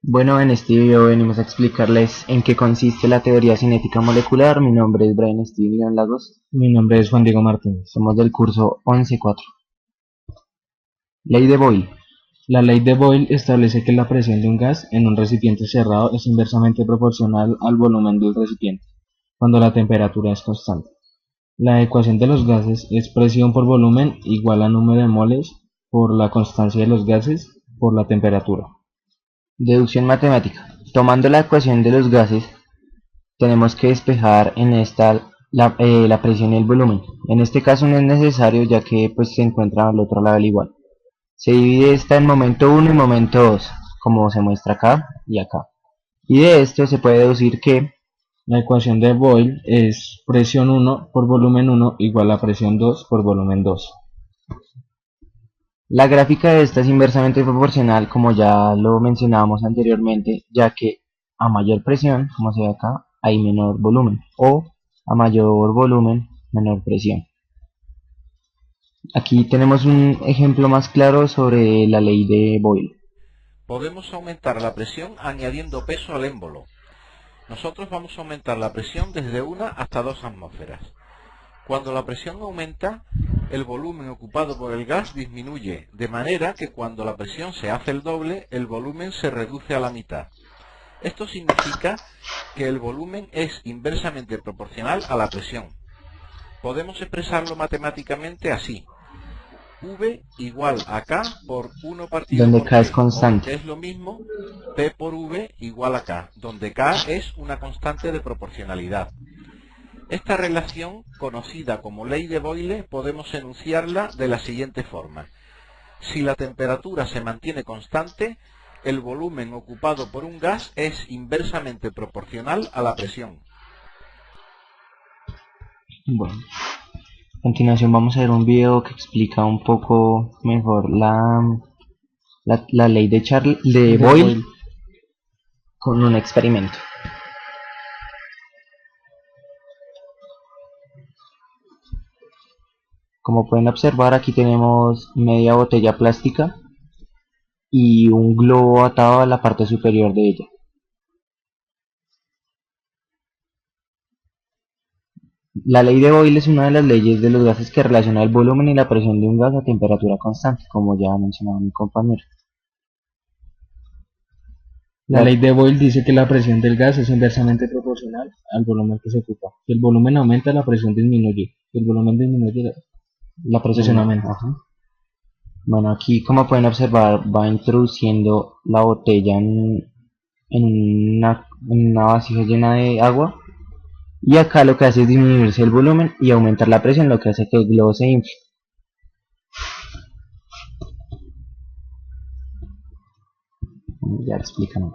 Bueno, en este video venimos a explicarles en qué consiste la teoría cinética molecular. Mi nombre es Brian Steven Lagos. Mi nombre es Juan Diego Martínez. Somos del curso 11.4. Ley de Boyle. La ley de Boyle establece que la presión de un gas en un recipiente cerrado es inversamente proporcional al volumen del recipiente, cuando la temperatura es constante. La ecuación de los gases es presión por volumen igual a número de moles por la constancia de los gases por la temperatura. Deducción matemática. Tomando la ecuación de los gases, tenemos que despejar en esta la presión y el volumen. En este caso no es necesario, ya que pues se encuentra al otro lado del igual. Se divide esta en momento 1 y momento 2, como se muestra acá y acá. Y de esto se puede deducir que La ecuación de Boyle es presión 1 por volumen 1 igual a presión 2 por volumen 2. la gráfica de esta es inversamente proporcional, como ya lo mencionábamos anteriormente, ya que a mayor presión, como se ve acá, hay menor volumen, o a mayor volumen, menor presión. Aquí tenemos un ejemplo más claro sobre la ley de Boyle. Podemos aumentar la presión añadiendo peso al émbolo. Nosotros vamos a aumentar la presión desde 1 hasta 2 atmósferas. Cuando la presión aumenta, el volumen ocupado por el gas disminuye, de manera que cuando la presión se hace el doble, el volumen se reduce a la mitad. Esto significa que el volumen es inversamente proporcional a la presión. Podemos expresarlo matemáticamente así: V igual a K por 1 partido Donde por K es P, constante. o, que es lo mismo, P por V igual a K, donde K es una constante de proporcionalidad. Esta relación, conocida como ley de Boyle, podemos enunciarla de la siguiente forma: si la temperatura se mantiene constante, el volumen ocupado por un gas es inversamente proporcional a la presión. Bueno, a continuación vamos a ver un video que explica un poco mejor la ley de Boyle con un experimento. Como pueden observar, aquí tenemos media botella plástica y un globo atado a la parte superior de ella. La ley de Boyle es una de las leyes de los gases que relaciona el volumen y la presión de un gas a temperatura constante, como ya ha mencionado mi compañero. La ley de Boyle dice que la presión del gas es inversamente proporcional al volumen que se ocupa. Si el volumen aumenta, la presión disminuye. Si el volumen disminuye, la presión aumenta. Bueno, aquí como pueden observar va introduciendo la botella en una vasija llena de agua, y acá lo que hace es disminuirse el volumen y aumentar la presión, lo que hace que el globo se infle. Ya lo explican.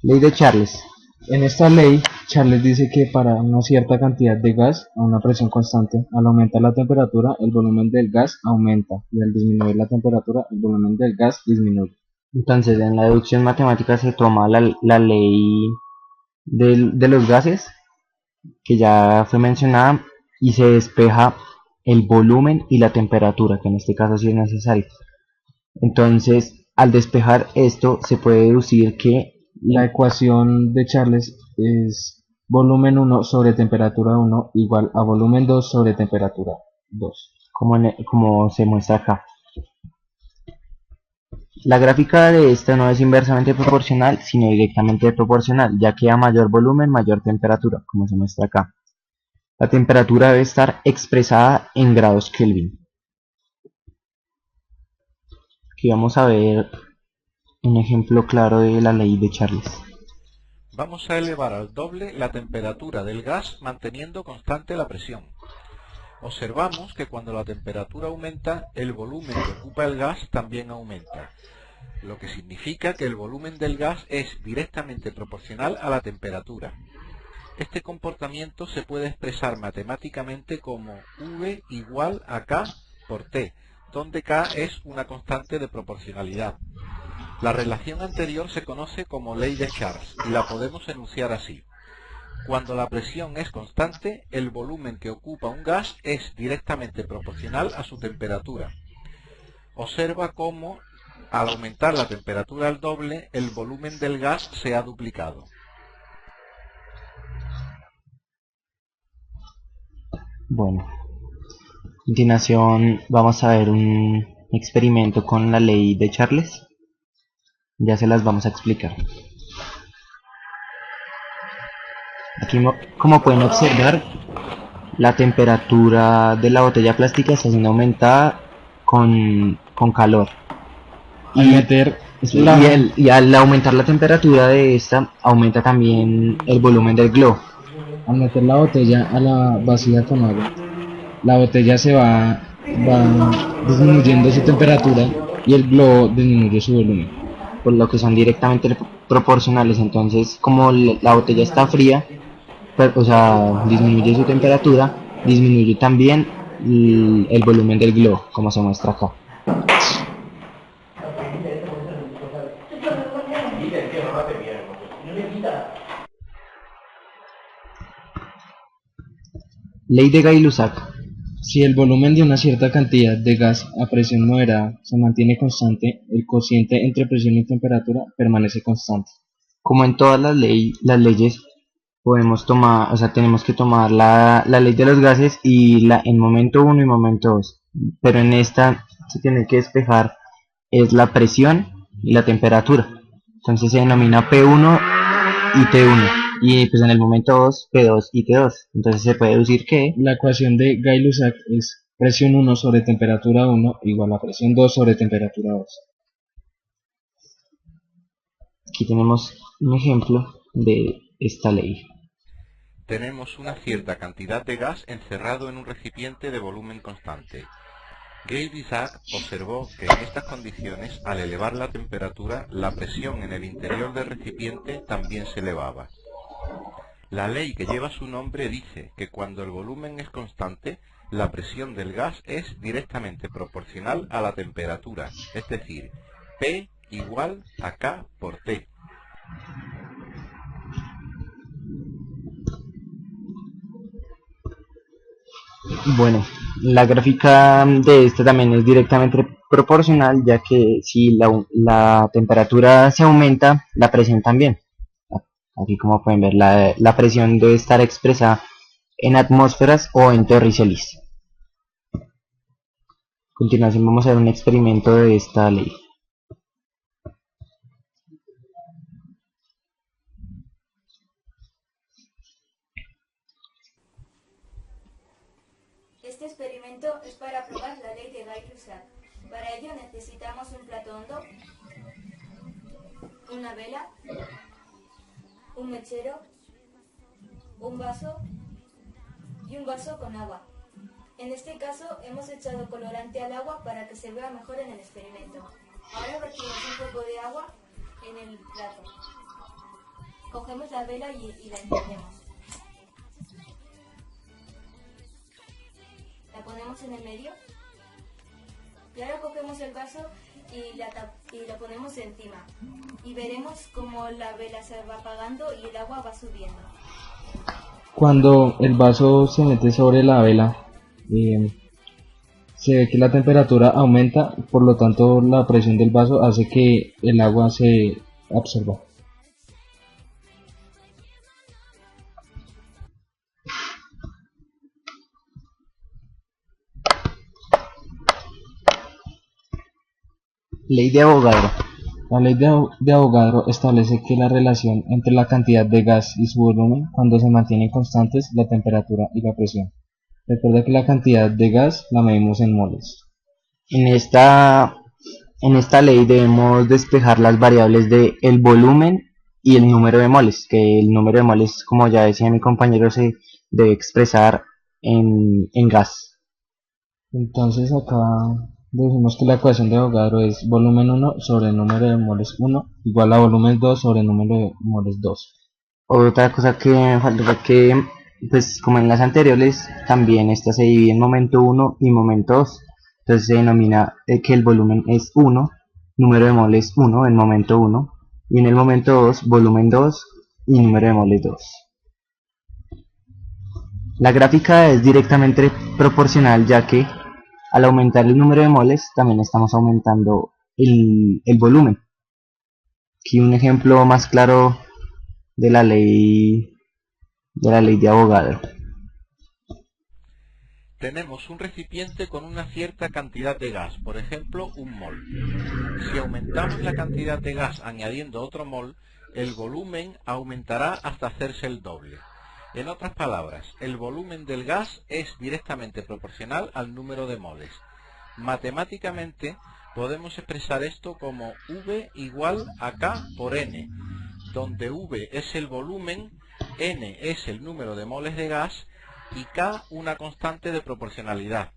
Ley de Charles. En esta ley, Charles dice que para una cierta cantidad de gas a una presión constante, al aumentar la temperatura, el volumen del gas aumenta, y al disminuir la temperatura, el volumen del gas disminuye. Entonces, en la deducción matemática se toma la ley de los gases, que ya fue mencionada, y se despeja el volumen y la temperatura, que en este caso sí es necesario. Entonces, al despejar esto, se puede deducir que La ecuación de Charles es volumen 1 sobre temperatura 1 igual a volumen 2 sobre temperatura 2. como se muestra acá. La gráfica de esta no es inversamente proporcional, sino directamente proporcional, ya que a mayor volumen, mayor temperatura, como se muestra acá. La temperatura debe estar expresada en grados Kelvin. Aquí vamos a ver un ejemplo claro de la ley de Charles. Vamos a elevar al doble la temperatura del gas manteniendo constante la presión. Observamos que cuando la temperatura aumenta, el volumen que ocupa el gas también aumenta, lo que significa que el volumen del gas es directamente proporcional a la temperatura. Este comportamiento se puede expresar matemáticamente como V igual a K por T, donde K es una constante de proporcionalidad. La relación anterior se conoce como ley de Charles y la podemos enunciar así: cuando la presión es constante, el volumen que ocupa un gas es directamente proporcional a su temperatura. Observa cómo Al aumentar la temperatura al doble, el volumen del gas se ha duplicado. Bueno, a continuación vamos a ver un experimento con la ley de Charles. Ya se las vamos a explicar. Aquí, como pueden observar, la temperatura de la botella plástica está siendo aumentada con calor. Y al aumentar la temperatura de esta, aumenta también el volumen del globo. Al meter la botella a la vacía con agua, la botella va disminuyendo su temperatura y el globo disminuye su volumen. Por lo que son directamente proporcionales. Entonces, como la botella está fría, o sea, disminuye su temperatura, disminuye también el volumen del globo, como se muestra acá. Ley de Gay-Lussac. Si el volumen de una cierta cantidad de gas a presión moderada se mantiene constante, el cociente entre presión y temperatura permanece constante. Como en todas las leyes, podemos tomar, o sea, tenemos que tomar la ley de los gases y en momento 1 y momento 2. Pero en esta se tiene que despejar es la presión y la temperatura. Entonces se denomina P1 y T1. Y pues en el momento 2, P2 y T2. Entonces se puede deducir que la ecuación de Gay-Lussac es presión 1 sobre temperatura 1 igual a presión 2 sobre temperatura 2. Aquí tenemos un ejemplo de esta ley. Tenemos una cierta cantidad de gas encerrado en un recipiente de volumen constante. Gay-Lussac observó que en estas condiciones, al elevar la temperatura, la presión en el interior del recipiente también se elevaba. La ley que lleva su nombre dice que cuando el volumen es constante, la presión del gas es directamente proporcional a la temperatura, es decir, P igual a K por T. Bueno, la gráfica de esta también es directamente proporcional, ya que si la temperatura se aumenta, la presión también. Aquí como pueden ver, la presión debe estar expresada en atmósferas o en torricelis. A continuación vamos a ver un experimento de esta ley. Este experimento es para probar la ley de Gay-Lussac. Para ello necesitamos un plato hondo, una vela, un mechero, un vaso y un vaso con agua. En este caso hemos echado colorante al agua para que se vea mejor en el experimento. Ahora vertimos un poco de agua en el plato. Cogemos la vela y la encendemos. La ponemos en el medio y ahora cogemos el vaso y la ponemos encima y veremos cómo la vela se va apagando y el agua va subiendo. Cuando el vaso se mete sobre la vela, se ve que la temperatura aumenta, por lo tanto la presión del vaso hace que el agua se absorba. Ley de Avogadro. La ley de Avogadro establece que la relación entre la cantidad de gas y su volumen, cuando se mantienen constantes la temperatura y la presión. Recuerda que la cantidad de gas la medimos en moles. En esta ley debemos despejar las variables de el volumen y el número de moles, que el número de moles, como ya decía mi compañero, se debe expresar en gas. Entonces acá decimos que la ecuación de Avogadro es volumen 1 sobre el número de moles 1 igual a volumen 2 sobre el número de moles 2. Otra cosa que me faltó fue que, pues como en las anteriores, también esta se divide en momento 1 y momento 2. Entonces se denomina que el volumen es 1, número de moles 1 en momento 1, y en el momento 2, volumen 2 y número de moles 2. La gráfica es directamente proporcional, ya que al aumentar el número de moles también estamos aumentando el volumen. Aquí un ejemplo más claro de la ley de Avogadro. Tenemos un recipiente con una cierta cantidad de gas, por ejemplo, un mol. Si aumentamos la cantidad de gas añadiendo otro mol, el volumen aumentará hasta hacerse el doble. En otras palabras, el volumen del gas es directamente proporcional al número de moles. Matemáticamente, podemos expresar esto como V igual a K por N, donde V es el volumen, N es el número de moles de gas y K una constante de proporcionalidad.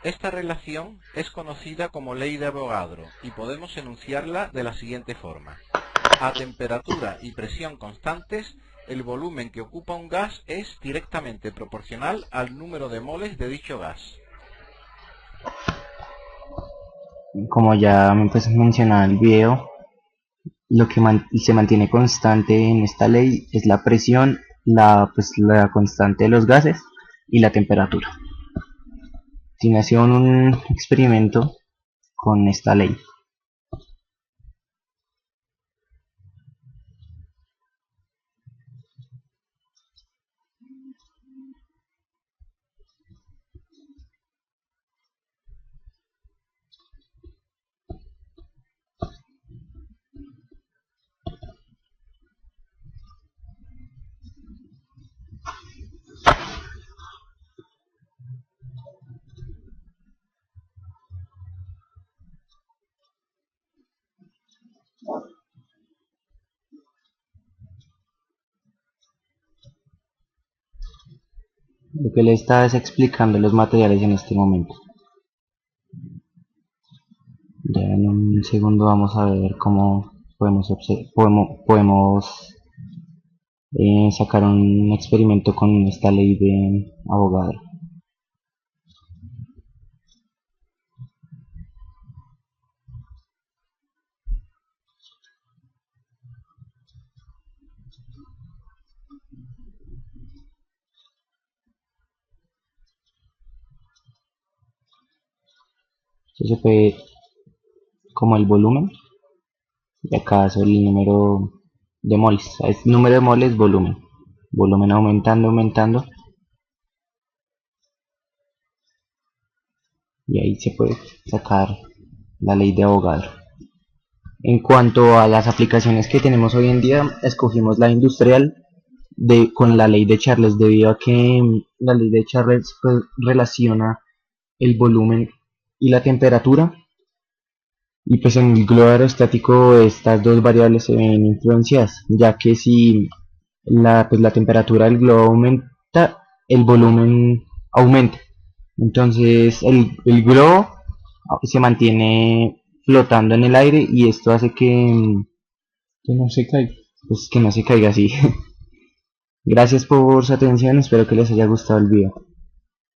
Esta relación es conocida como ley de Avogadro y podemos enunciarla de la siguiente forma. A temperatura y presión constantes, el volumen que ocupa un gas es directamente proporcional al número de moles de dicho gas. Como ya pues, mencionaba en el video, lo que se mantiene constante en esta ley es la presión, la constante de los gases y la temperatura. Continuación un experimento con esta ley. Lo que le está es explicando los materiales en este momento. Ya en un segundo vamos a ver cómo podemos sacar un experimento con esta ley de Avogadro. Esto se puede como el volumen y acá es el número de moles. Es número de moles, volumen aumentando y ahí se puede sacar la ley de Avogadro. En cuanto a las aplicaciones que tenemos hoy en día, escogimos la industrial con la ley de Charles, debido a que la ley de Charles pues, relaciona el volumen y la temperatura, y pues en el globo aerostático estas dos variables se ven influenciadas, ya que si la temperatura del globo aumenta, el volumen aumenta. Entonces el globo se mantiene flotando en el aire y esto hace Que no se caiga. pues, que no se caiga así. Gracias por su atención, espero que les haya gustado el video.